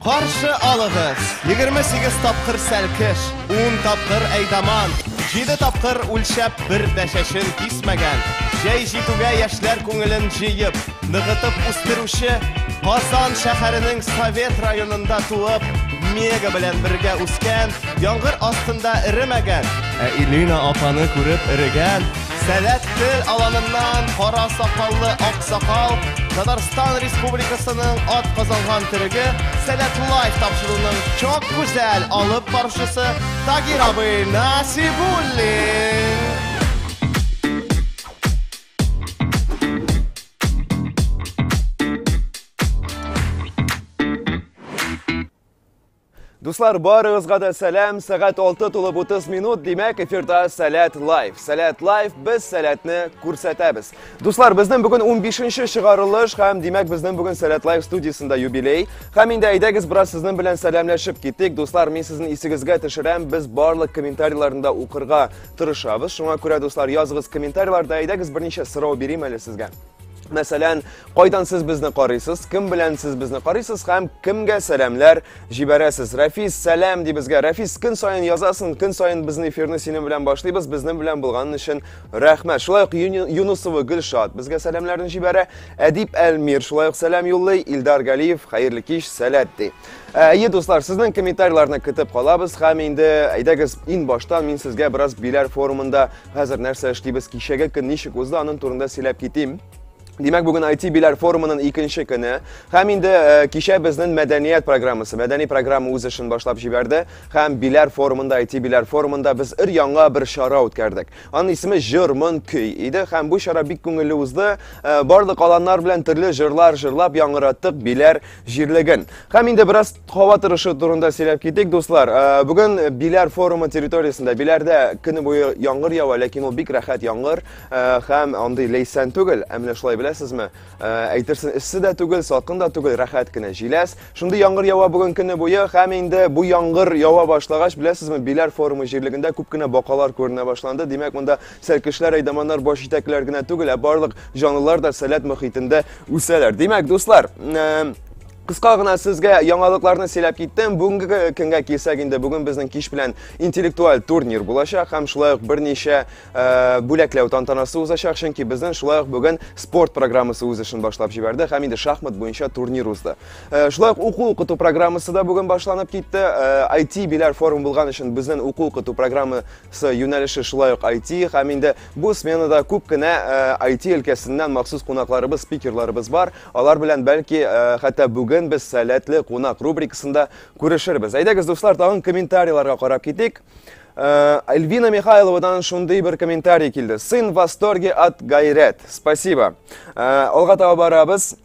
Qarşı alığız. 28 tapqır səlkiş, 10 tapqır eydaman, 7 tapqır ulşab bir dəşəşin kisməgən. Jey jituga yaşlar көңелен jiyib, nığıtıb üstürüşü Qazan şəhərinin Sovet rayonunda tuğub, mega bilen birgə üskən, yanğır astında iriməgən. İlina apanı көрüb irigen, Sələt dil alanından qara sakallı Aksakal, Tatarstan Respublikasının at qazanğan türüge Sələt Life tapşırığının çok güzel alıp barışısı Tagir abi Nasibullin. Dostlar, barınızga da selam. Saat 6:30 minut demek efirda Salat Live. Salat Live biz salatni ko'rsatamiz. Dostlar, bizning bugun 15-chi chiqarilish ham demak bizning bugun Salat Live studiyasida yubiley. Ham endi aydagiz biroz sizning bilan salomlashib ketdik. Dostlar, men sizning esingizga tashiram, biz barliq kommentariylarda o'qirga tirishamiz. Shunga ko'ra dostlar, yozgingiz kommentariyalarda aydagiz bir necha so'rov berayman sizga. Masalan, qaydan siz bizni qaraysiz, kim bilan siz bizni qaraysiz, ham kimga salomlar jibarasiz. Rafis salam deb bizga. Rafis kun sayin yozasin, kun sayin bizni efirni sening bilan boshlaymiz, bizni bilan bo'lganing uchun rahmat. Shulayq Yunusova Gulshod bizga salomlarni jibara. Adib Almir shulayq salom yo'llay. Ildar Galiyev xayrli kish salatdi. Ey do'stlar, sizning kommentariyalarni kutib qolamiz. Ham endi aydagiz in boshdan men sizga biroz Bilar forumida hozir narsa ishlaymiz. Kishaga kun nishik o'zida aning turida silab ketdim. Demak, bugun IT Bilar forumining 2-chi kuni. Ham endi kisha bizning madaniyat programmasi, madaniy programma o'z ishini boshlab jibardi. Ham Bilar forumida, IT Bilar forumida biz yangi bir shara o'tkazdik. Uning ismi Jirmun kuy edi. Ham bu shara bik ko'ngilli o'zdi. Barliq alanlar bilan turli jirlar jirlab yangiratdik, Bilar jirlagan. Ham endi biroz xavotirlish turida silab ketdik do'stlar. Bugun Bilar forumi territoriyasida Bilarda kuni bo'yi yomg'ir yog'adi, lekin u bik rahat yomg'ir. Ham unday laysan tugul, ammo shulay bilasizmi? Aytirsin, issida tugul, soqinda tugul, rahatgina jilas. Shunda yomg'ir yog'adi bugun kuni bo'yi. Ham endi bu yomg'ir yog'a boshlagach, bilasizmi, Bilar forumi jirligida ko'pgina boqalar ko'rina boshlandi. Demak, bunda selkishlar, aydamonlar, bosh yetaklargina tugul, barliq jonlilar da salat muhitida o'salar. Demak, do'stlar, qisqagina sizga yangiliklarni silab ketdim. Bugungi kunga kelsak, endi bugun bizning kish bilan intellektual turnir bo'lashaq, ham shulay bir necha bo'laklov tantanasi o'zashaq, chunki bizning shulay bugun sport programmasi o'z ishini boshlab jibardi. Ham endi shaxmat bo'yicha turnir o'zdi. Shulay o'quv-o'qituv programmasida bugun boshlanib ketdi. IT Bilar forum bo'lgani uchun bizning o'quv-o'qituv programmasi yo'nalishi shulay IT. Ham endi bu smenada ko'pgina IT yelkasidan maxsus qo'noqlarimiz, spikerlarimiz bor. Ular bilan balki hatto bugun biz salatli qo'noq rubrikasida ko'rishirmiz. Aydagiz do'stlar, tag'in kommentariyalarga qarab ketik. Elvina Mixaylovadan shunday bir kommentariy keldi. Сын в восторге от gayret. Спасибо. Olg'a tava boramiz.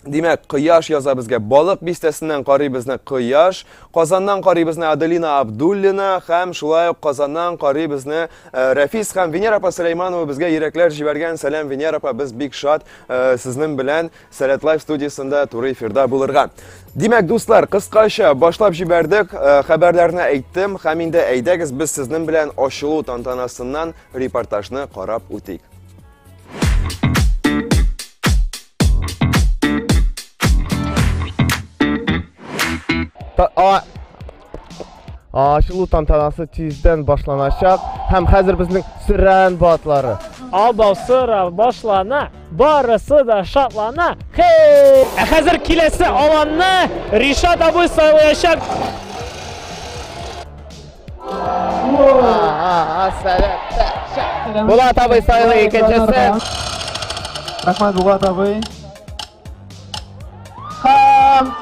Demak, Quyosh yoza bizga. Boliq bistasidan qori bizni Quyosh, Qozondan qori bizni Adelina Abdullina, ham shulay Qozondan qori bizni Rafis, ham Venera opa Sulaymanova bizga yuraklar jibargan. Salom Venera opa, biz big shot sizning bilan Salat Live studiyasida to'g'ri efirda bo'lirgan. Demak, do'stlar, qisqacha boshlab jibardik. Xabarlarni aytdim. Ham endi aydagiz biz sizning bilan oshiluv tantanasidan reportajni qarab o'tik. Aşılı tantanası tezden başlanacak. Hem hazır bizning Süren batları. Alba sıra başlana, barısı da şatlana. Hey! Hazır kilesi alanına Rişat abi sayılayacak. Bulat abi sayılıyor ikincisi. Rahmat Bulat abi.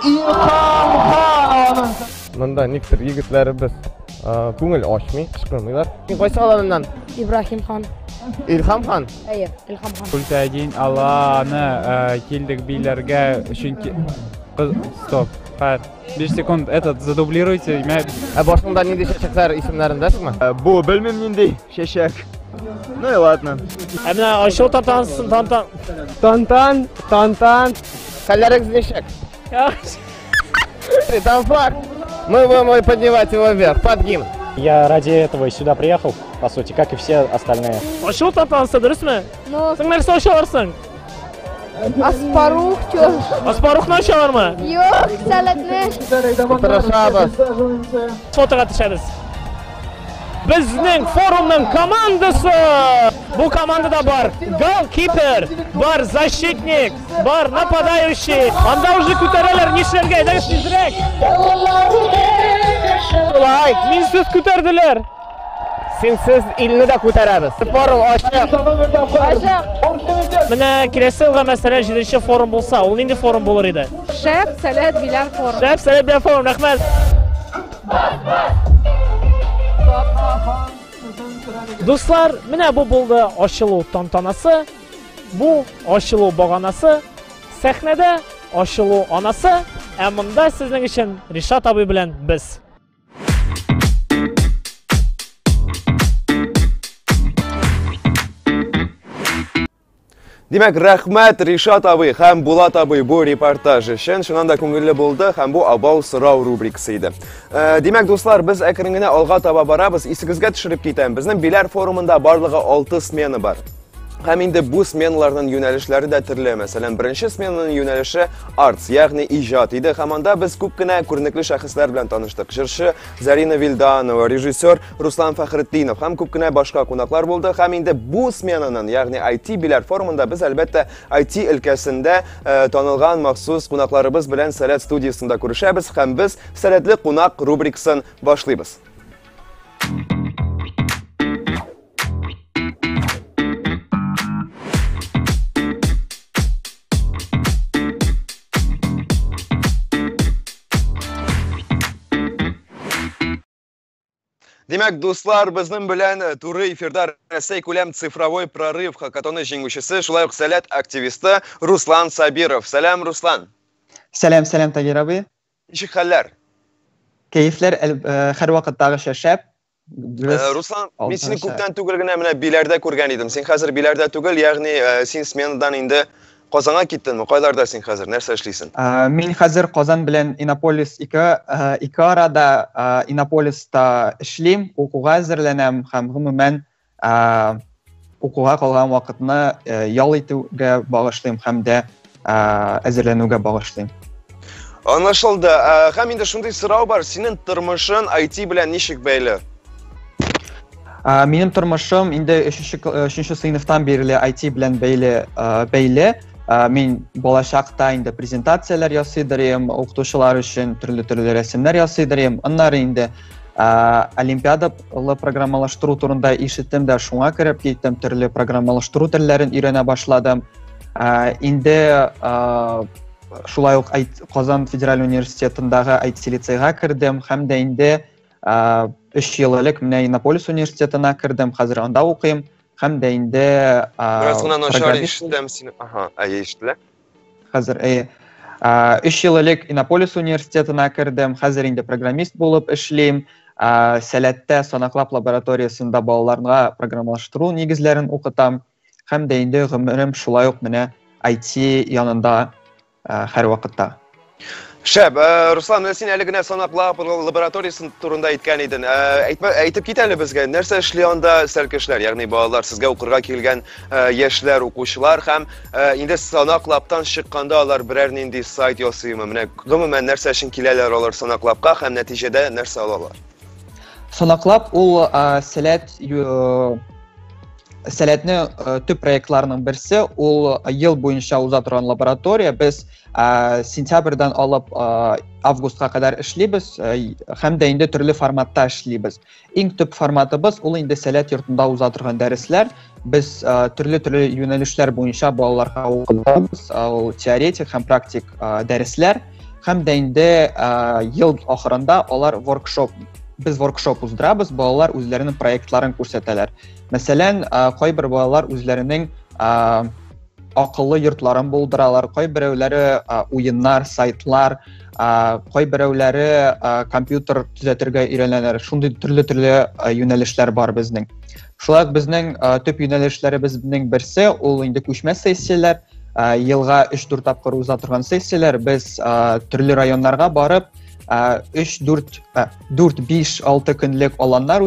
İlham Han. Bunda nektir yigitlarimiz ko'ngil ochmay, qichqirmaylar. Qaysi alandan? İbrahim Han. İlham Han. Hayır, İlham Han. Kultagin Allah'ını keldik Bilarga chunki stop. Hayır. 1 sekund этот задублируйте. Boshqada nende shashaklar ismlarindasizmi? Bu bilmem nende shashak. Ну и ладно. Emine aşılı tantansın Tantan. Kallarınız neshak? Там флаг. Мы будем поднимать его вверх, под гимн. Я ради этого сюда приехал, по сути, как и все остальные. Aşılı tantansın, dürüst mü? Ну, Sen neresi aşılarsın? Аспарух чё? Аспарухны ачалармы? Yok, salatni. Tırışabız. Fotoga tushamiz. Bizning forumning komandasi. Bu komandada bor golkiper, bor защитник, bor нападающий. Anda уже ko'taralar, nishlarga aydash tezroq. Voy, minsiz ko'tardilar. Sensiz ilni de ko'taramiz. Forum ochiq. Mana kelasi yilga masalan 7-chi forum bo'lsa, u endi forum bo'lar edi. Shab, salat bilan forum. Shab, salat bilan forum, rahmat. Do'stlar, mana bu bo'ldi ochiluv tantanasi. Bu ochiluv bag'anasi. Sahnada ochiluv onasi. Amunda sizning uchun Rishot abi bilan biz. Demek rahmat Rishot abi hem Bulat abi bu reportaj için. Şundan da ko'ngilli bo'ldi hem bu abov so'rov rubrikasi edi. Demek dostlar biz ekranına olga taba barabız. Esigizga tushirib ketamiz. Bizning Bilar forumunda barlig'i 6 smena bor. Hem indi bu smenalarning yo'nalishlari de turli. Masalan, birinchi smenaning yo'nalishi arts, ya'ni ijod edi. Hamda biz ko'pgina ko'rnikli shaxslar bilan tanishdik. Jirshi Zarina Vildanova, rejissyor Ruslan Faxriddinov ham ko'pgina boshqa qo'noqlar bo'ldi. Ham indi bu smenaning, ya'ni IT Bilar forumida biz albatta IT ilkasida tanilgan maxsus qo'noqlarimiz bilan Salat studiyasida ko'rishamiz. Ham biz Salatli qo'noq rubrikasini boshlaymiz. Demek dostlar bizning bilan turli efirda Rossiya ko'lam sifrovoy prorыв hackathoni jenguvchisi, shulay Salat aktivisti Ruslan Sabirov. Salam Ruslan. Salam Tagir abi. Nechuk hollar? Keyiflar har vaqtdagi shashab. Ruslan, men seni ko'pdan tugilgina mana Bilarda ko'rgan edim. Sen hozir Bilarda tugil, ya'ni sen smenadan endi Qozonga ketdingmi? Qayerda sen hozir? Narsa ishlaysan? Men hozir Qozon bilan Innopolis ikki arada Innopolisda ishlayman, o'quvga hazırlanam, ham umuman o'quvga qolgan vaqtni yo'l etishga bag'ishlayman hamda hazırlanuvga bag'ishlayman. Anlaşıldı. Ham endi shunday so'rov bor. Sening turmushing IT bilan nechuk bog'liq? Mening turmushim endi 3-chi sinfdan beri IT bilan bog'liq. Men bo'lajaqda endi prezentatsiyalar yasaydirim, o'qituvchilar uchun turli rasmlar yasaydirim. Anlar endi olimpiadalar programmalashtiruv turida eshitdim da shunga kirib ketdim, turli programmalashtiruv tillarini o'rgana boshladim. Endi shulay Qozon Federal universitetidagi IT litseyga kirdim hamda endi 3 yillik mana Innopolis universitetine kirdim. Hozir onda o'qiyman. Hamda endi Birazgina noshar eshitdim seni. Aha, eshitdilar. Hozir 3 yillik Innopolis universitetine kirdim. Hozir endi programmist bo'lib ishlayman. Salatda sanoqlab laboratoriyasida bolalarga programmalashtiruv negizlarini o'qitam. Hamda endi umrim shulay mana IT yonida har vaqtda. Shab, Ruslan, sen haligina sanoqlab laboratoriyasi turida aytgan eding. Aytib ketali bizga, narsa ishlayonda sarkashlar, ya'ni bolalar sizga o'qirga kelgan yoshlar, o'quvchilar ham endi sanoqlabdan chiqqanda ular biror nindi sayt yasaymi? Mana umuman narsa uchun kelalar ular sanoqlabga ham natijada narsa olalar. Sanoqlab ul Salatni tüp proyektlarının birisi ul yıl boyunca uzatılan laboratoriya. Biz sentyabrdan alıp avgustga kadar işleybiz. Hem de indi türlü formatta işleybiz. En tüp formatımız ul indi Salat yurtunda uzatılgan dersler. Biz türlü yönelişler boyunca bolalarga okutamiz. Teoretik hem praktik dersler. Hem de indi yıl ahırında olar biz workshop uzdurabız. Bolalar özlerinin proyektlarini ko'rsatalar. Masalan, qo'y bir bolalar o'zlarining aqlli yurtlarini bo'ldiralar, qo'y birovlari o'yinlar, saytlar, qo'y birovlari kompyuter tuzatirga o'rganadilar. Shunday turli yo'nalishlar bor bizning. Shular bizning tüp yo'nalishlarimiz birisi ul endi ko'chma sessiyalar, yilga 3-4 taqir uzatilgan sessiyalar. Biz turli rayonlarga borib 3-4-5-6 kunlik alanlar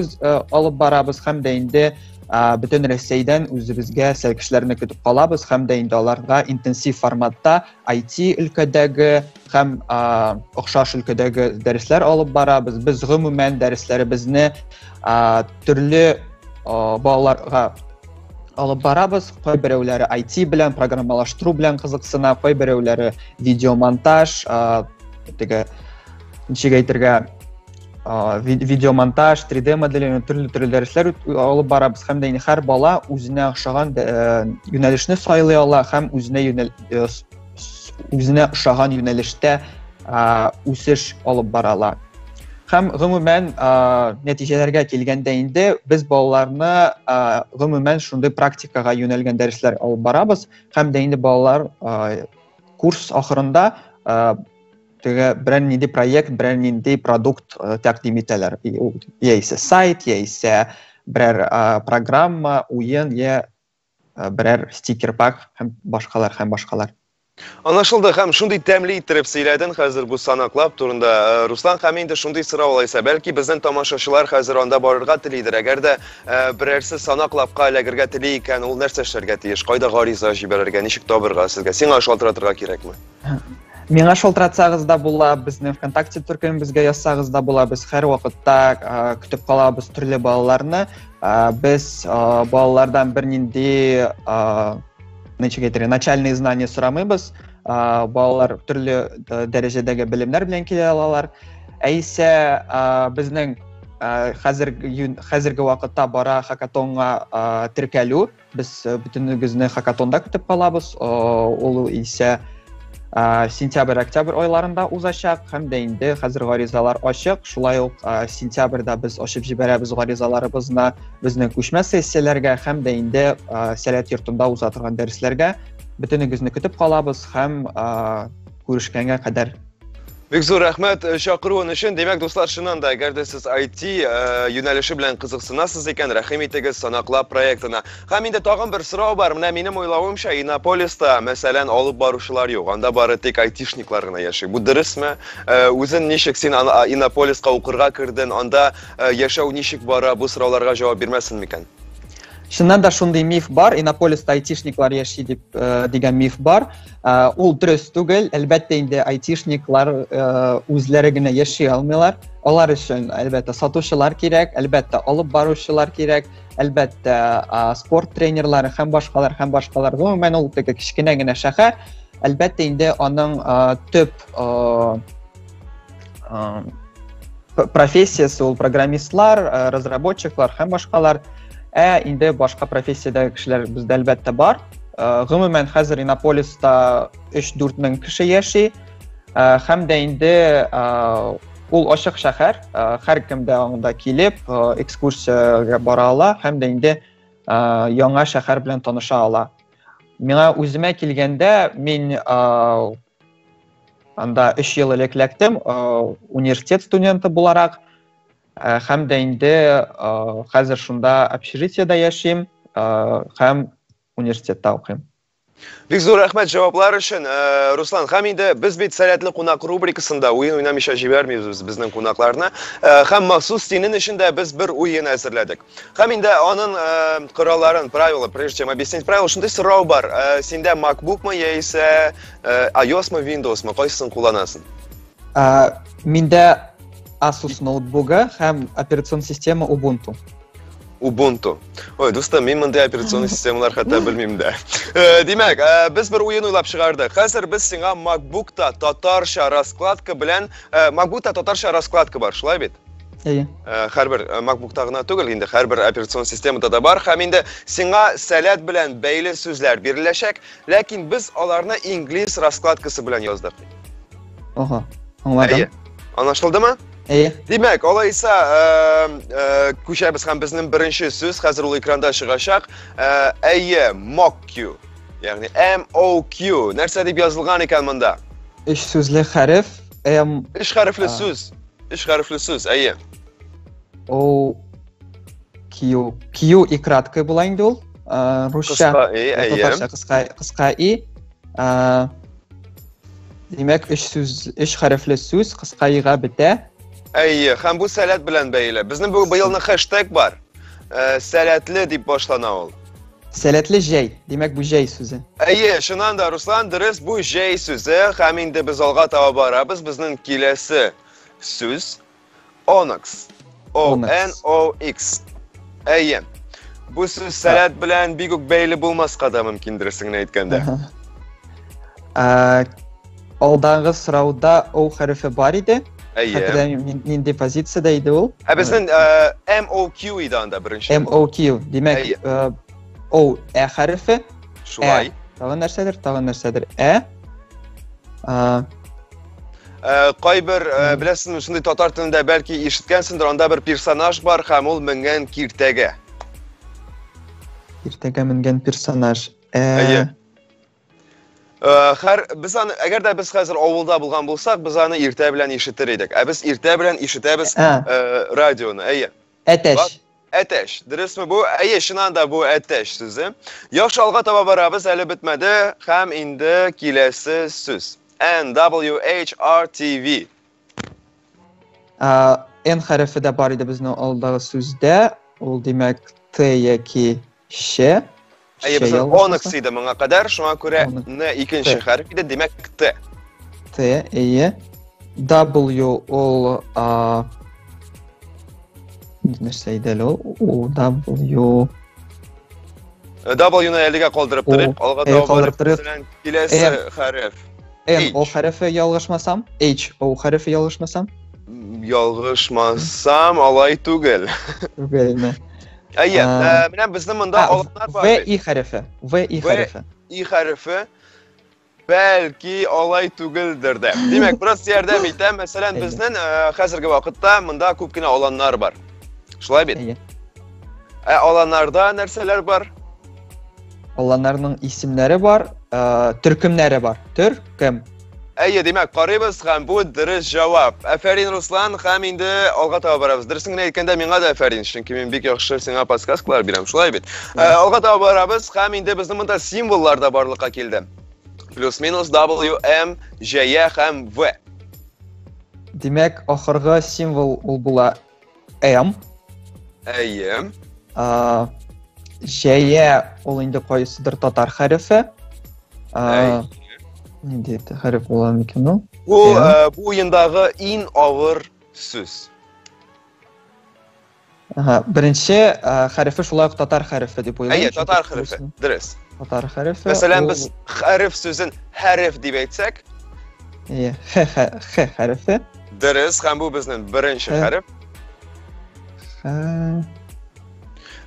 olib boramiz hamda endi бөтен Рәсәйдән үзебезгә сәлкешләрне көтеп калабыз һәм дә инде аларга интенсив форматта IT өлкәдәге һәм охшаш өлкәдәге дәресләр алып барабыз. Без гомумән дәресләребезне төрле балаларга алып барабыз. Кайберәүләре IT белән, программалаштыру белән кызыксына, кайберәүләре видеомонтаж, ничек әйтергә, видеомонтаж, 3D моделирование, төрле дәресләр алып барабыз һәм дә һәр бала үзенә охшаган юнәлешне сайлый ала һәм үзенә охшаган юнәлештә үсеш алып бара ала. Һәм гомумән нәтиҗәләргә килгәндә инде без балаларны гомумән шундый практикага юнәлгән дәресләр алып барабыз һәм дә инде балалар курс ахырында берәр нинди проект, берәр нинди продукт тәкъдим итәләр. Яисә сайт, яисә берәр программа, уен, я берәр стикер пак һәм башкалар. Anlaşıldı. Hem şunday təmli itirib сөйләдin hazır bu sanaqlab turunda. Ruslan hem indi şunday sıra olaysa belki bizden tamaşaçılar hazır anda barırğa tilidir. Əgər də birərsi sanaqlabqa ələkirgə tili ikən ol нәрсә эшләргә тиеш? Кайда гариза җибәрергә, ничек табырга сезгә? Сиңа шалтыратырга кирәкме? Миңа шалтыратсагыз да була, безнең ВКонтакте төркем безгә язсагыз да була. Без һәр вакытта көтеп калабыз төрле балаларны. Без балалардан бер нинди начальные знания сорамыйбыз. Балалар төрле дәрәҗәдәге белемнәр белән килә алалар. Әйсә безнең хәзерге вакытта бара хакатонга теркәлү. Без бөтенегезне хакатонда көтеп калабыз. Ул исә сентябрь-октябрь айларында узачак һәм дә инде хәзер гаризалар ачык. Шулай ук сентябрьдә без ачып җибәрәбез гаризаларыбызны безнең күчмә сессияләргә һәм дә инде сәләт йортында уза торган дәресләргә. Бөтенегезне көтеп калабыз һәм күрешкәнгә кадәр. Бик зур рәхмәт чакыруын өчен. Демәк, дуслар, шуннан да әгәр дә сез IT юнәлеше белән кызыксынасыз икән, рәхим итегез санаклап проектына. Һәм инде тагын бер сорау бар. Менә минем уйлавымча, Иннополиста, мәсәлән, алып баручылар юк. Анда бары тик айтишниклар гына яши. Бу дөресме? Үзен ничек син Иннополиска укырга кирдең? Анда яшәү ничек бара? Бу сорауларга җавап бирмәсенме икән? Чыннан да шундый миф бар, Иннополиста айтишниклар яши дигән миф бар. Ул дөрес түгел, әлбәттә инде айтишниклар үзләре генә яши алмыйлар. Алар өчен әлбәттә сатучылар кирәк, әлбәттә алып баручылар кирәк, әлбәттә спорт тренерлары һәм башкалар. Гомумән ул теге кичкенә генә шәһәр. Әлбәттә инде аның төп профессиясе ул программистлар, разработчиклар һәм башкалар. Инде башка профессиядәге кешеләр бездә әлбәттә бар. Гомумән хәзер Иннополиста 3-4 мең кеше яши. Һәм дә инде ул ачык шәһәр, һәркем дә анда килеп экскурсиягә бара ала һәм дә инде яңа шәһәр белән таныша ала. Миңа үземә килгәндә мин анда 3 ел эләктем университет студенты буларак. Һәм дә инде хәзер шунда общежитиедә яшим һәм университетта укыйм. Бик зур рәхмәт җаваплар өчен. Руслан, һәм инде без бит сәләтле кунак рубрикасында уен уйнамыйча җибәрмибез безнең кунакларны. Һәм махсус синең өчен дә без бер уен әзерләдек. Һәм инде аның коралларын, правила, прежде чем объяснить правила, шундый сорау бар. Синдә MacBookмы яисә iOSмы, Windowsмы, кайсысын кулланасың? Миндә Asus ноутбугы һәм операцион система Ubuntu. Ubuntu. Ой, достым, мин мондай операцион системалар хәтта белмим дә. Димәк, без бер уен уйлап чыгардык. Хәзер без сиңа MacBookта татарча раскладка белән, MacBookта татарча раскладка бар, шулай бит? Һәрбер MacBookта гына түгел, инде һәрбер операцион системада да бар. Һәм инде сиңа сәләт белән бәйле сүзләр биреләчәк, ләкин без аларны инглиз раскладкасы белән яздык. Ага, аңладым. Anlaşıldымы? Демәк, алайса күчәбез һәм безнең беренче сүз хәзер ул экранда чыгачак. MOQ. Ягъни MOQ. Нәрсә дип язылган икән монда? 3 сүзле хәреф. 3 хәрефле сүз. 3 хәрефле сүз. O Q. Q и краткое була инде ул. Русча. Кыска и. Демәк, 3 хәрефле сүз кыска ига бетә. Һәм бу сәләт белән бәйле. Безнең бу елның хэштег бар. Сәләтле дип башлана ул. Сәләтле җәй. Димәк, бу җәй сүзе. Әйе, шуннан да Руслан дөрес, бу җәй сүзе, һәм инде без алга таба барабыз. Безнең киләсе сүз Onyx. O-N-O-X. Әйе. Бу сүз сәләт белән бик үк бәйле булмаска да мөмкиндер, сеңне әйткәндә. Алдагы сорауда O хәрефе бар иде. Әйе. Нинди позициядә иде ул? Безнең M-O-Q иде анда беренче. M-O-Q. Димәк, O хәрефе. Шулай. Тагын нәрсәдер? Кайбер беләсезме, шундый татар телендә бәлки ишеткәнсеңдер, анда бер персонаж бар һәм ул менгән киртәгә. Киртәгә менгән персонаж. Әйе. Без аны, әгәр дә без хәзер авылда булган булсак, без аны иртә белән ишетер идек. Без иртә белән ишетәбез радионы. Әйе. Әтәш. Әтәш. Дөресме бу? Әйе, шуннан да бу әтәш сүзе. Яхшы, алга таба барабыз, әле бетмәде, һәм инде киләсе сүз. NWHRTV. N хәрефе дә бар иде безнең алдагы сүздә. Ул димәк Т яки Ш. Әйе, без Onyx иде моңа кадәр, шуңа күрә Н икенче хәреф иде, димәк Т. Т, әйе. W ул нәрсә иде ул? W. W-ны әлегә калдырып торыйк, алга таба барып киләсе хәреф. N O хәрефе ялгышмасам, H O хәрефе ялгышмасам? Ялгышмасам, алай түгел. Түгелме? Әйе, менә безнең монда алымнар бар. V I хәрефе. V I хәрефе. I хәрефе бәлки алай түгелдер дә. Димәк, бераз ярдәм итәм. Мәсәлән, безнең хәзерге вакытта монда күп кенә аланнар бар. Шулай бит? Әйе. Аланнарда нәрсәләр бар? Аланнарның исемнәре бар, төркемнәре бар. Төркем. Әйе, димәк, карыйбыз һәм бу дөрес җавап. Афәрин, Руслан, һәм инде алга таба барабыз. Дөресен генә әйткәндә, миңа да афәрин, чөнки мин бик яхшы сиңа подсказкалар бирәм, шулай бит. Алга таба барабыз һәм инде безнең монда символлар да барлыкка килде. Плюс-минус W, M, J һәм V. Димәк, ахыргы символ ул була M. Әйе. J ул инде кайсыдыр татар хәрефе. Нинди хәреф була микән ул? Ул бу уендагы иң авыр сүз. Беренче хәрефе шулай ук татар хәрефе дип уйлыйм. Әйе, татар хәрефе. Дөрес. Татар хәрефе. Мәсәлән, без хәреф сүзен хәреф дип әйтсәк, Х хәрефе. Дөрес, һәм бу безнең беренче хәреф.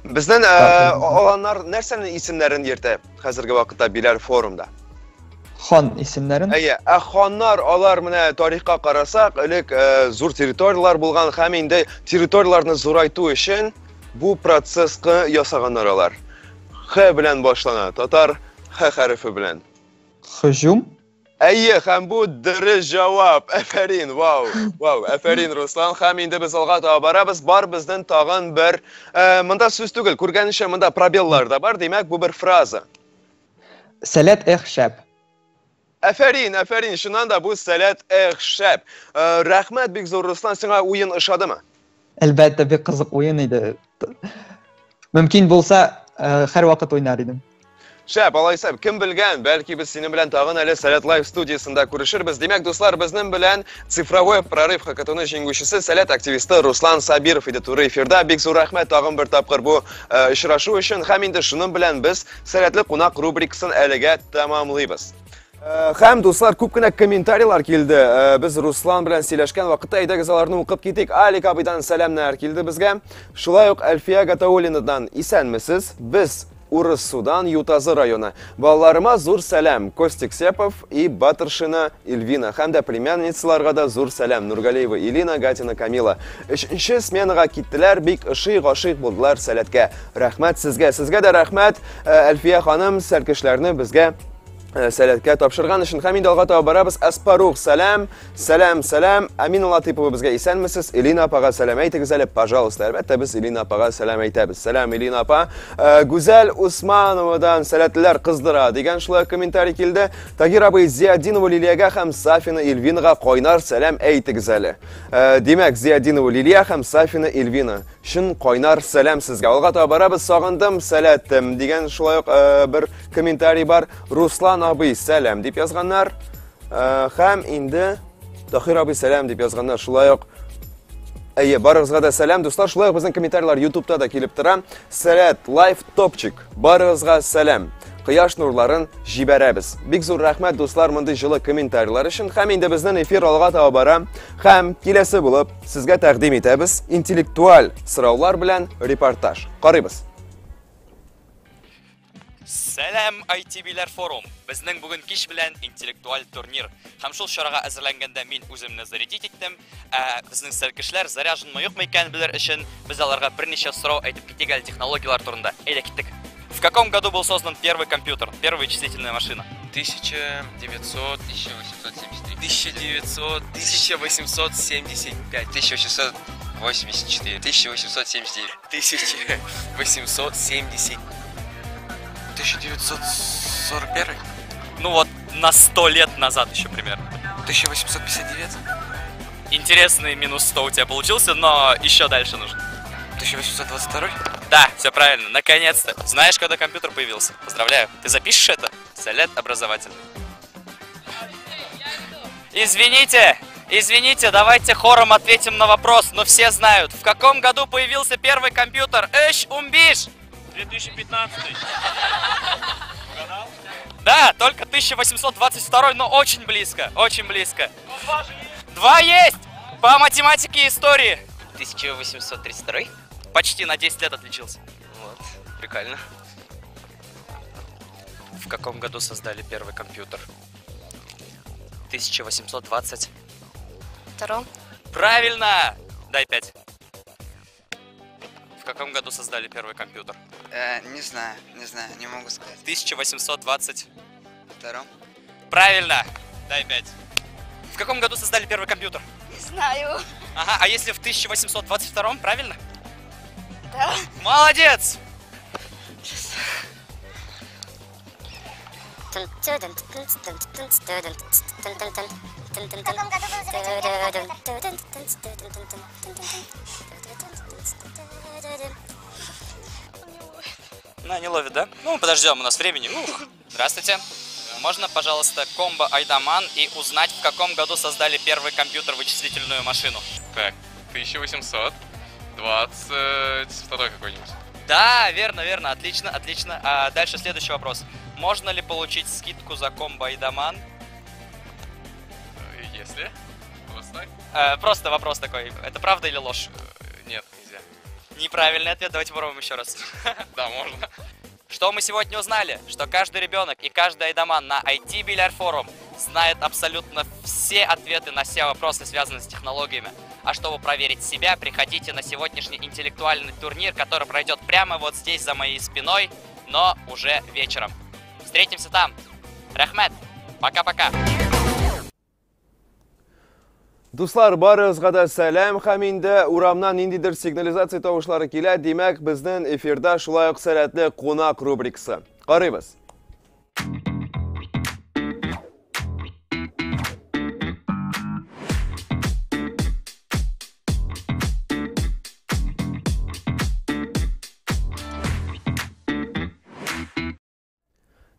Безнең аланнар нәрсәнең исемнәрен йөртә хәзерге вакытта биләр форумда? Хан исемнәрен. Әйе, ханнар, алар менә тарихка карасак, элек зур территориялар булган һәм инде территорияларны зурайту өчен бу процессны ясаганнар алар. Х белән башлана, татар Х хәрефе белән. Һөҗүм. Әйе, һәм бу дөрес җавап. Афәрин, вау. Афәрин, Руслан, һәм инде без алга таба барабыз. Бар безнең тагын бер монда сүз түгел, күргәнчә монда пробеллар да бар, димәк бу бер фраза. Сәләт шәп. Афәрин, шуннан да бу сәләт шәп. Рәхмәт бик зур, Руслан, сиңа уен ошадымы? Әлбәттә, бик кызык уен иде. Мөмкин булса, һәр вакыт уйнар идем. Шәп, алайса, кем белгән, бәлки без синең белән тагын әле Сәләт Лайв студиясында күрешербез. Димәк, дуслар, безнең белән цифровой прорыв хакатоны җиңүчесе Сәләт активисты Руслан Сабиров иде туры эфирда. Бик зур рәхмәт тагын бер тапкыр бу очрашу өчен. Һәм инде шуның белән без Сәләтле кунак рубрикасын әлегә тәмамлыйбыз. Һәм дуслар, күп кенә комментарийлар килде. Без Руслан белән сөйләшкән вакытта әйдәгез аларны укып китик. Алик абыйдан сәламнар килде безгә. Шулай ук Әлфия Гатауллинадан исәнмесез? Без Урыс-Судан, Ютазы районы. Балаларыма зур сәлам. Костик Сепов и Батыршина Ильвина. Һәм дә племянницаларга да зур сәлам. Нургалиева Илина, Гатина Камила. Өченче сменага киттеләр, бик гашыйк булдылар Сәләткә. Рәхмәт сезгә. Сезгә дә рәхмәт, Әлфия ханым, сәркешләрне безгә сәләткә тапшырган өчен һәм инде алга таба барабыз. Аспарух, сәлам, сәлам, сәлам. Амин Латипова безгә исәнмесез? Элина апага сәлам әйтегез әле, пожалуйста. Әлбәттә, без Элина апага сәлам әйтәбез. Сәлам, Элина апа. Гүзәл Усмановадан сәләтләр кыздыра дигән шулай комментарий килде. Тагир абый Зиядинова Лилиягә һәм Сафина Эльвинага кайнар сәлам әйтегез әле. Димәк, Зиядинова Лилия һәм Сафина Эльвина. Шын кайнар сәлам сезгә. Алга таба барабыз. Сагындым, сәләттем дигән шулай бер комментарий бар. Руслан абый сәлам дип язганнар. Һәм инде Тахир абый сәлам дип язганнар. Шулай ук әйе, барыгызга да сәлам, дуслар. Шулай ук безнең комментарийлар YouTube-та да килеп тора. Сәләт, лайф топчик. Барыгызга сәлам. Кояш нурларын җибәрәбез. Бик зур рәхмәт дуслар мондый җылы комментарийлар өчен. Һәм инде безнең эфир алга таба бара. Һәм киләсе булып сезгә тәкъдим итәбез интеллектуаль сораулар белән репортаж. Карыйбыз. Сәлам, ITBләр форум. Безнең бүген кич белән интеллектуаль турнир. Һәм шул чарага әзерләнгәндә мин үземне зарядить иттем. Безнең сәркешләр заряженмы юкмы икән белер өчен біз аларга берничә сорау әйтеп китик әле технологиялар турында. Әйдә киттек. В каком году был создан первый компьютер, первая вычислительная машина? 1900, 1873. 1900, 1875. 1884. 1879. 1870. 1941. Ну вот, на 100 лет назад еще примерно. 1859. Интересный минус 100 у тебя получился, но еще дальше нужно. 1822. Да, все правильно, наконец-то. Знаешь, когда компьютер появился? Поздравляю. Ты запишешь это? Сәләт образовательный. Извините, давайте хором ответим на вопрос, но все знают. В каком году появился первый компьютер? Умбиш! 2015. Угадал? Да, только 1822, но очень близко, очень близко. Два есть! По математике и истории. 1832. Почти на 10 лет отличился. Вот, прикольно. В каком году создали первый компьютер? 1820. Втором. Правильно! Дай 5. В каком году создали первый компьютер? Не знаю, не могу сказать. 1820. Втором. Правильно! Дай 5. В каком году создали первый компьютер? Не знаю. Ага, а если в 1822, правильно? Да. Молодец! Ну, не ловит, да? Ну, подождем, у нас времени. Здравствуйте. Можно, пожалуйста, комбо Айдаман и узнать, в каком году создали первый компьютер, вычислительную машину? Так, 1822 какой-нибудь. Да, верно, отлично. А дальше следующий вопрос. Можно ли получить скидку за комбо Айдаман? Если? Просто? Просто вопрос такой. Это правда или ложь? Нет, нельзя. Неправильный ответ, давайте попробуем еще раз. Да, можно. Что мы сегодня узнали? Что каждый ребенок и каждый айдаман на IT-Billiard Forum знает абсолютно все ответы на все вопросы, связанные с технологиями. А чтобы проверить себя, приходите на сегодняшний интеллектуальный турнир, который пройдет прямо вот здесь за моей спиной, но уже вечером. Встретимся там. Рахмет. Пока-пока. Дуслар, барыгызга да сәлам. Һәм инде урамнан ниндидер сигнализация тавышлары килә. Димәк, безнең эфирда шулай ук сәләтле кунак рубрикасы. Карыйбыз.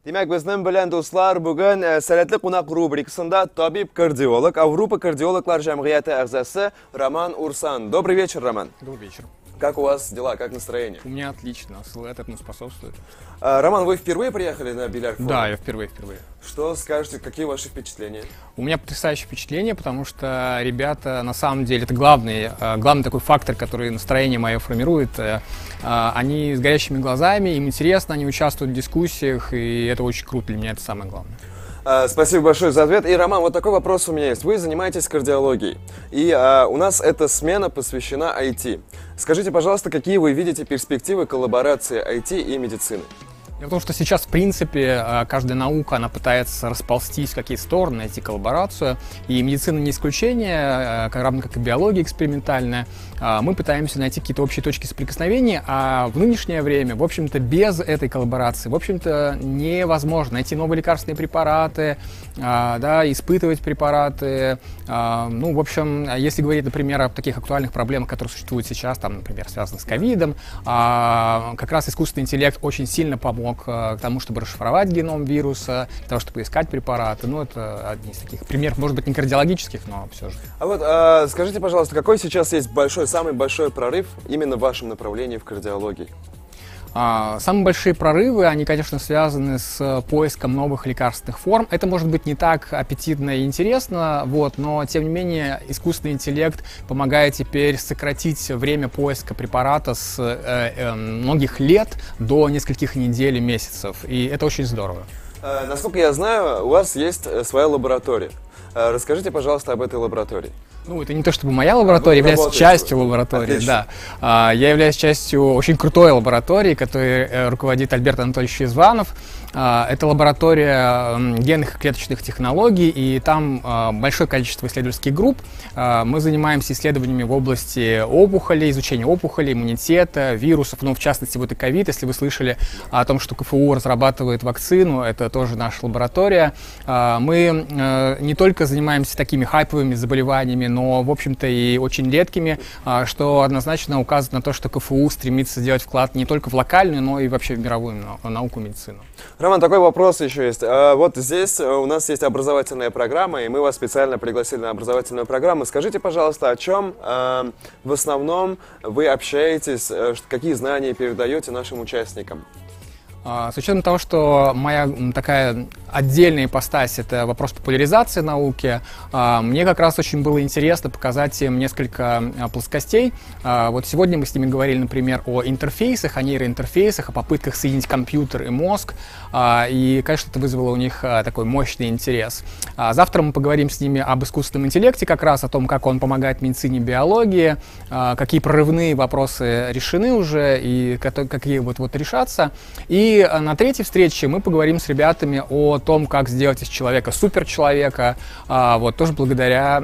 Димәк, безнең белән дуслар, бүген сәләтле кунак рубрикасында табиб-кардиолог, Аврупа кардиологлар җәмгыяте әгъзасы Роман Урсан. Добрый вечер, Роман. Добрый вечер. Как у вас дела, как настроение? У меня отлично, Слэт этому способствует. Роман, вы впервые приехали на Billiard Forum? Да, я впервые. Что скажете, какие ваши впечатления? У меня потрясающее впечатление, потому что ребята, на самом деле, это главный такой фактор, который настроение мое формирует. Они с горящими глазами, им интересно, они участвуют в дискуссиях, и это очень круто, для меня это самое главное. Спасибо большое за ответ. И, Роман, вот такой вопрос у меня есть. Вы занимаетесь кардиологией, и у нас эта смена посвящена IT. Скажите, пожалуйста, какие вы видите перспективы коллаборации IT и медицины? Дело в том, что сейчас, в принципе, каждая наука, она пытается расползтись в какие-то стороны, найти коллаборацию. И медицина не исключение, равно как и биология экспериментальная. Мы пытаемся найти какие-то общие точки соприкосновения, а в нынешнее время, в общем-то, без этой коллаборации, в общем-то, невозможно найти новые лекарственные препараты, да, испытывать препараты. Ну, в общем, если говорить, например, о таких актуальных проблемах, которые существуют сейчас, там, например, связанных с ковидом, как раз искусственный интеллект очень сильно помог к тому, чтобы расшифровать геном вируса, для того, чтобы искать препараты. Ну, это одни из таких примеров, может быть, не кардиологических, но все же. А вот скажите, пожалуйста, какой сейчас есть самый большой прорыв именно в вашем направлении в кардиологии? Самые большие прорывы, они, конечно, связаны с поиском новых лекарственных форм. Это может быть не так аппетитно и интересно, вот, но, тем не менее, искусственный интеллект помогает теперь сократить время поиска препарата с многих лет до нескольких недель и месяцев. И это очень здорово. Насколько я знаю, у вас есть своя лаборатория. Расскажите, пожалуйста, об этой лаборатории. Ну, это не то, чтобы моя лаборатория является частью лаборатории, Отлично. да. Я являюсь частью очень крутой лаборатории, которой руководит Альберт Анатольевич Изванов. Это лаборатория генных и клеточных технологий, и там большое количество исследовательских групп. Мы занимаемся исследованиями в области опухолей, изучения опухолей, иммунитета, вирусов, ну, в частности, вот и ковид. Если вы слышали о том, что КФУ разрабатывает вакцину, это тоже наша лаборатория. Мы не только занимаемся такими хайповыми заболеваниями, но, в общем-то, и очень редкими, что однозначно указывает на то, что КФУ стремится сделать вклад не только в локальную, но и вообще в мировую науку, медицину. Роман, такой вопрос еще есть. Вот здесь у нас есть образовательная программа, и мы вас специально пригласили на образовательную программу. Скажите, пожалуйста, о чем в основном вы общаетесь, какие знания передаете нашим участникам? С учетом того, что моя такая отдельная ипостась — это вопрос популяризации науки, мне как раз очень было интересно показать им несколько плоскостей. Вот сегодня мы с ними говорили, например, о интерфейсах, о нейроинтерфейсах, о попытках соединить компьютер и мозг, и, конечно, это вызвало у них такой мощный интерес. Завтра мы поговорим с ними об искусственном интеллекте, как раз о том, как он помогает медицине и биологии, какие прорывные вопросы решены уже и какие вот решатся. И на третьей встрече мы поговорим с ребятами о том, как сделать из человека суперчеловека, вот, тоже благодаря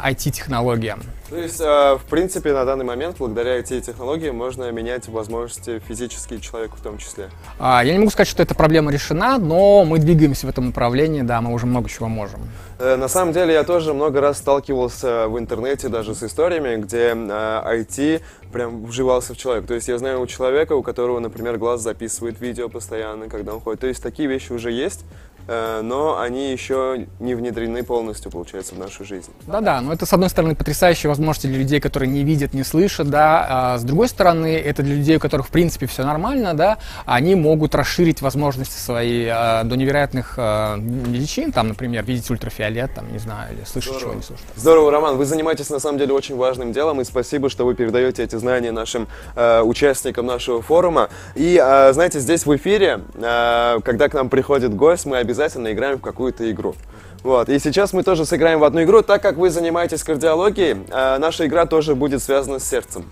IT-технологиям. То есть, в принципе, на данный момент, благодаря IT-технологиям, можно менять возможности физические человека в том числе? Я не могу сказать, что эта проблема решена, но мы двигаемся в этом направлении, да, мы уже много чего можем. На самом деле, я тоже много раз сталкивался в интернете даже с историями, где IT прям вживался в человека. То есть, я знаю у человека, у которого, например, глаз записывает видео постоянно, когда он ходит. То есть, такие вещи уже есть, но они еще не внедрены полностью, получается, в нашу жизнь. Да-да, но это, с одной стороны, потрясающие возможности для людей, которые не видят, не слышат, да, а с другой стороны, это для людей, у которых, в принципе, все нормально, да, они могут расширить возможности свои до невероятных величин, там, например, видеть ультрафиолет, там, не знаю, или слышать, чего не слышать. Здорово, Роман, вы занимаетесь, на самом деле, очень важным делом, и спасибо, что вы передаете эти знания нашим участникам нашего форума. И, знаете, здесь в эфире, когда к нам приходит гость, мы обязательно играем в какую-то игру. Вот. И сейчас мы тоже сыграем в одну игру. Так как вы занимаетесь кардиологией, наша игра тоже будет связана с сердцем.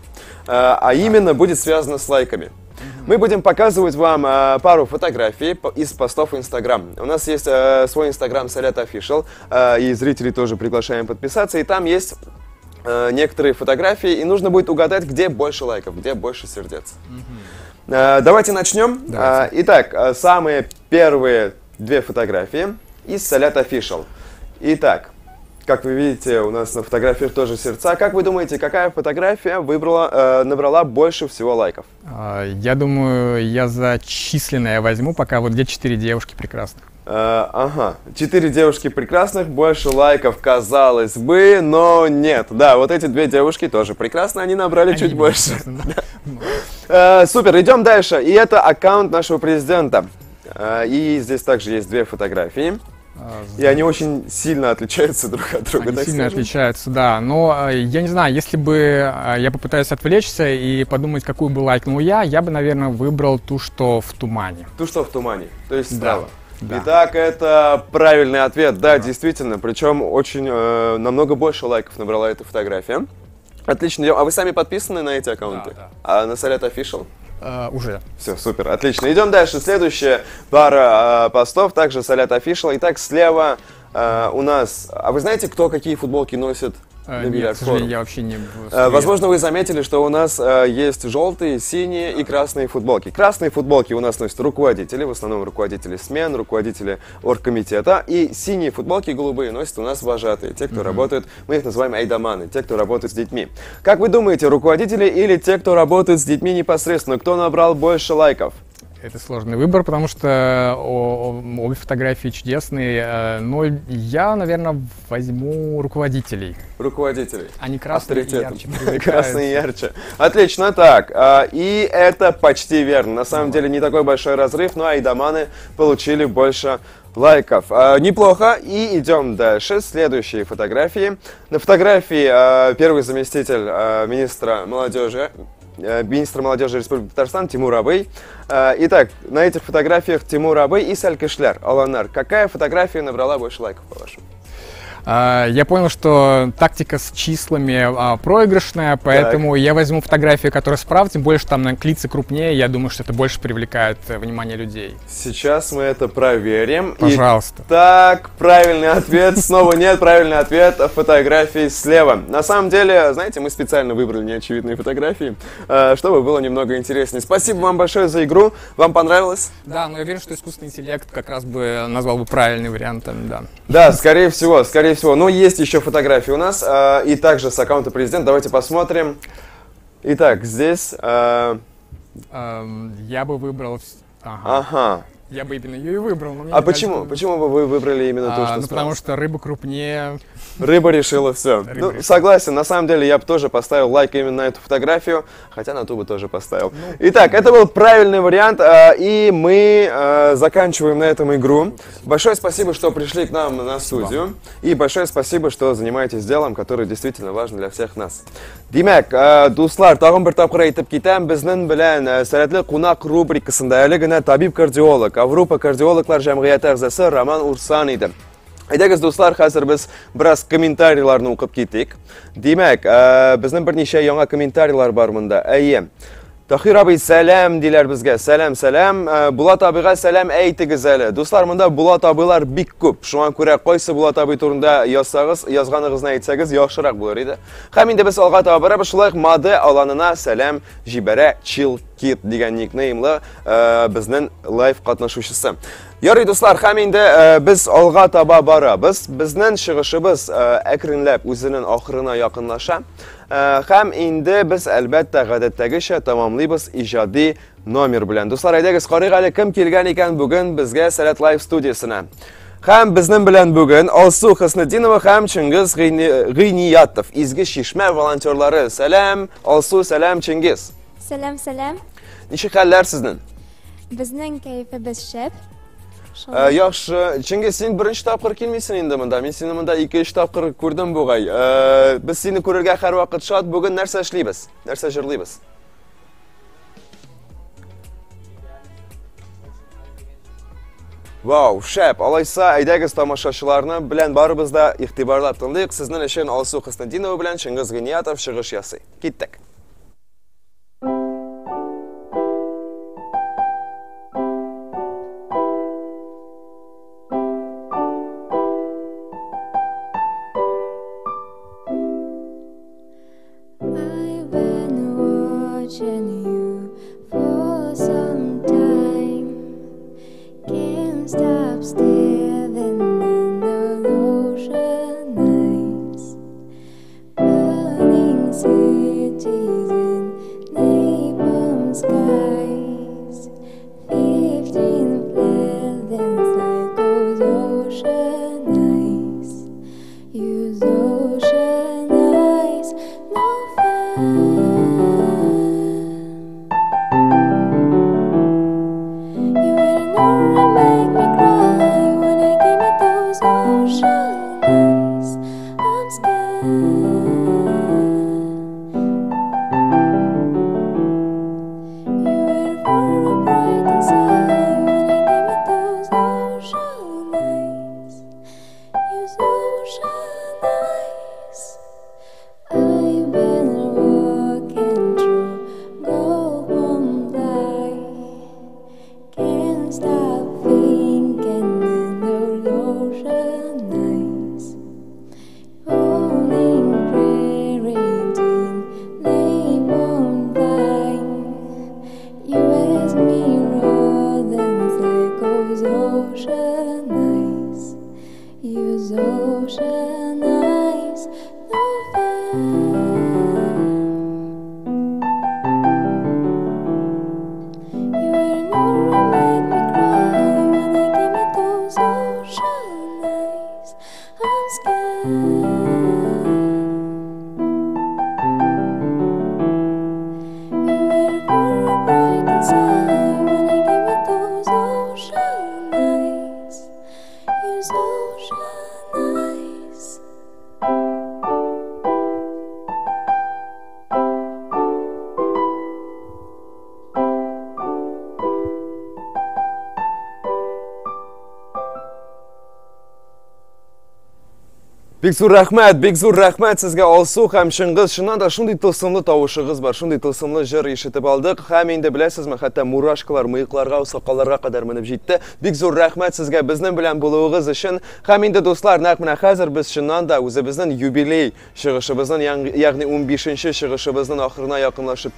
А именно будет связана с лайками. Мы будем показывать вам пару фотографий из постов Instagram. У нас есть свой Instagram Салят Official, и зрителей тоже приглашаем подписаться. И там есть некоторые фотографии, и нужно будет угадать, где больше лайков, где больше сердец. Давайте начнем. Давайте. Итак, самые первые две фотографии из Салят Official. Итак, как вы видите, у нас на фотографиях тоже сердца. Как вы думаете, какая фотография набрала больше всего лайков? Я думаю, я за численное возьму, пока вот где 4 девушки прекрасных. Ага, 4 девушки прекрасных, больше лайков, казалось бы, но нет. Да, вот эти 2 девушки тоже прекрасны, они набрали чуть больше. Супер, идем дальше. И это аккаунт нашего президента. И здесь также есть 2 фотографии. И они очень сильно отличаются друг от друга. Они сильно отличаются, да. Но я не знаю, если бы я попытаюсь отвлечься и подумать, какую бы лайкнул я бы, наверное, выбрал ту, что в тумане. Ту, что в тумане, то есть справа. Да. Да. Итак, это правильный ответ, да, действительно. Причем очень намного больше лайков набрала эта фотография. Отлично. А вы сами подписаны на эти аккаунты? Да. А на Салят Official? уже. Все, супер, отлично. Идем дальше. Следующая пара постов, также Салят Official. Итак, слева у нас... А вы знаете, кто какие футболки носит? Нет, к сожалению, я вообще не... Возможно, вы заметили, что у нас есть желтые, синие и красные футболки. Красные футболки у нас носят руководители, в основном руководители смен, руководители оргкомитета. И синие футболки, голубые, носят у нас вожатые, те, кто работают, мы их называем айдаманы, те, кто работают с детьми. Как вы думаете, руководители или те, кто работает с детьми непосредственно, кто набрал больше лайков? Это сложный выбор, потому что обе фотографии чудесные, но я, наверное, возьму руководителей. Руководителей. Они красные и ярче привлекают. Красные и ярче. Отлично, так. И это почти верно. На самом деле не такой большой разрыв, но айдаманы получили больше лайков. Неплохо. И идем дальше. Следующие фотографии. На фотографии первый заместитель министра молодежи Республики Татарстан Тимур Абый. Итак, на этих фотографиях Тимур Абый и Салькишлер, Аланар. Какая фотография набрала больше лайков, по-вашему? Я понял, что тактика с числами проигрышная, поэтому я возьму фотографию, которая справа, тем более, что там лица крупнее, я думаю, что это больше привлекает внимание людей. Сейчас мы это проверим. Пожалуйста. Так, правильный ответ. Снова нет, правильный ответ. Фотографии слева. На самом деле, знаете, мы специально выбрали неочевидные фотографии, чтобы было немного интереснее. Спасибо вам большое за игру. Вам понравилось? Да, но я уверен, что искусственный интеллект как раз бы назвал бы правильный вариант. Да, да, скорее всего. Но есть еще фотографии у нас, и также с аккаунта президента. Давайте посмотрим. Итак, здесь... Я бы выбрал... Ага. Я бы именно ее и выбрал. А почему? Почему бы вы выбрали именно то, что потому что рыба крупнее. Рыба решила все. Согласен, на самом деле я бы тоже поставил лайк именно на эту фотографию, хотя на ту бы тоже поставил. Итак, это был правильный вариант, и мы заканчиваем на этом игру. Большое спасибо, что пришли к нам на студию, и большое спасибо, что занимаетесь делом, которое действительно важно для всех нас. Демек, дуслар, тагын бер тапкыр әйтеп китәм, безнең белән сәләтле кунак рубрикасында әле генә табиб-кардиолог, Авропа кардиологлар җәмгыяте әгъзасы Роман Урсан иде. Әйдәгез, дуслар, хәзер без бераз комментарийларны укып китик. Демәк, безнең берничә яңа комментарийлар бар монда. Әйе. Тахир абый, сәлам диләр безгә. Сәлам, сәлам. Булат абыйга сәлам әйтегез әле. Дуслар, монда Булат абыйлар бик күп. Шуңа күрә кайсы Булат абый турында язганыгызны әйтсәгез, яхшырак булыр иде. Һәм инде без алга таба барабыз, шулай мода аланына сәлам җибәрә Chill Kid дигән никнеймлы безнең лайв катнашучысы. Ярый, дуслар, һәм инде без алга таба барабыз. Безнең чыгышыбыз әкренләп үзенең ахырына якынлаша. Һәм инде без әлбәттә гадәттәгечә тамамлыйбыз иҗади номер белән. Дуслар, әйдәгез, карыйк әле кем килгән икән бүген безгә Сәләт Лайв студиясына. Һәм безнең белән бүген Алсу Хөснетдинова һәм Чингиз Гыйниятов, Изге Шишмә волонтерлары. Сәлам, Алсу, сәлам, Чингиз. Сәлам, сәлам. Ничек хәлләр сезнең? Безнең кәефебез шәп. Яхшы, Чингиз, син беренче тапкыр килмисең инде монда. Мин сине монда 2-3 тапкыр күрдем бугай. Без сине күрергә һәрвакыт шат. Бүген нәрсә эшлибез? Нәрсә җырлыйбыз? Вау, шәп. Алайса, әйдәгез тамашачыларны белән барыбыз да игътибарлап тыңлыйк. Сезнең өчен Алсу Хөснетдинова белән Чингиз Гыйниятов чыгыш ясый. Киттек. Make me cry when Bek zo'r rahmat sizga Olsu ham Shingiz. Shundan da shunday tılsımlı tavushingiz bor, shunday tılsımlı jir eshitib oldik. Ham endi bilasizmi, hatto murashkalar, miyiqlarga, soqollarga qadar minib jetdi. Bek zo'r rahmat sizga bizning bilan bo'lug'ingiz uchun. Ham endi do'stlar, naq mana hozir biz shundan da o'zimizning yubiley shig'ishimizning, ya'ni 15-shig'ishimizning oxiriga yaqinlashib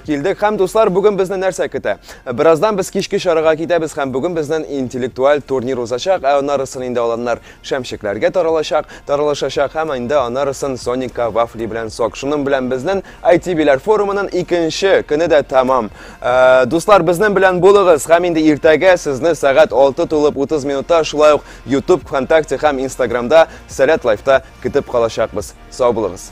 keldik. Ham do'stlar, bugun bizni narsa kutadi. Birazdan biz kechki sharog'a ketamiz. Ham bugun bizning intellektual turnir o'zashaq. Onarasini endi olanlar shamshiklarga taralashashaq. Ham endi onarasin Sonika Wafli bilan soq. Shuning bilan bizning ITB'lar forumining ikkinchi kunida tamom. Do'stlar, bizning bilan bo'ling'iz. Ham endi ertaga sizni soat 6:30 minutda shulay YouTube, Kontakte ham Instagramda Salat Live'da kutib qolashaqmiz. Sog' bo'ling'iz.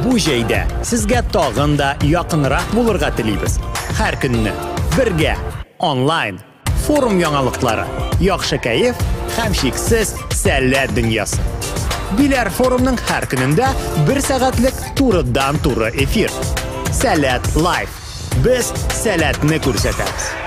Bu joyda sizga tog'inda yaqinroq bo'lurga tilaymiz. Har kunni birga onlayn forum yangilıqlari, yaxshi kayf, hamshiksiz sallat dunyosi. Bilar forumning har kunida 1 soatlik turidan turi efir. Salat Live. Biz salatni ko'rsatamiz.